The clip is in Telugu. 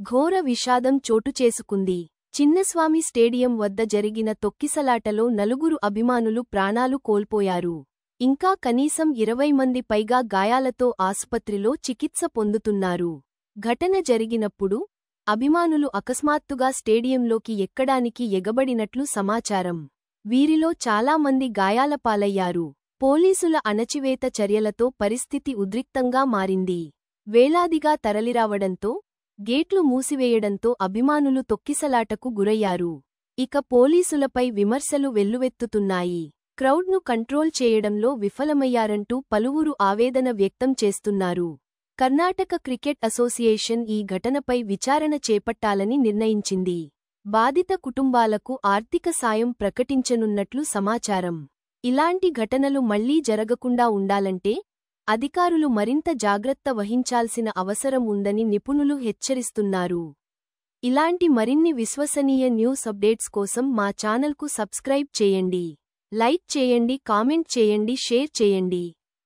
ఘోర విషాదం చోటుచేసుకుంది. చిన్నస్వామి స్టేడియం వద్ద జరిగిన తొక్కిసలాటలో 4 అభిమానులు ప్రాణాలు కోల్పోయారు. ఇంకా కనీసం 20 మంది పైగా గాయాలతో ఆసుపత్రిలో చికిత్స పొందుతున్నారు. ఘటన జరిగినప్పుడు అభిమానులు అకస్మాత్తుగా స్టేడియంలోకి ఎక్కడానికి ఎగబడినట్లు సమాచారం. వీరిలో చాలా మంది గాయాల పాలయ్యారు. పోలీసుల అణచివేత చర్యలతో పరిస్థితి ఉద్రిక్తంగా మారింది. వేలాదిగా తరలిరావడంతో గేట్లు మూసివేయడంతో అభిమానులు తొక్కిసలాటకు గురయ్యారు. ఇక పోలీసులపై విమర్శలు వెల్లువెత్తుతున్నాయి. క్రౌడ్ను కంట్రోల్ చేయడంలో విఫలమయ్యారంటూ పలువురు ఆవేదన వ్యక్తం చేస్తున్నారు. కర్ణాటక క్రికెట్ అసోసియేషన్ ఈ ఘటనపై విచారణ చేపట్టాలని నిర్ణయించింది. బాధిత కుటుంబాలకు ఆర్థిక సాయం ప్రకటించనున్నట్లు సమాచారం. ఇలాంటి ఘటనలు మళ్లీ జరగకుండా ఉండాలంటే అధికారులు మరింత జాగ్రత్త వహించాల్సిన అవసరం ఉందని నిపుణులు హెచ్చరిస్తున్నారు. ఇలాంటి మరిన్ని విశ్వసనీయ న్యూస్ అప్డేట్స్ కోసం మా ఛానల్కు సబ్స్క్రైబ్ చేయండి. లైక్ చేయండి, కామెంట్ చేయండి, షేర్ చేయండి.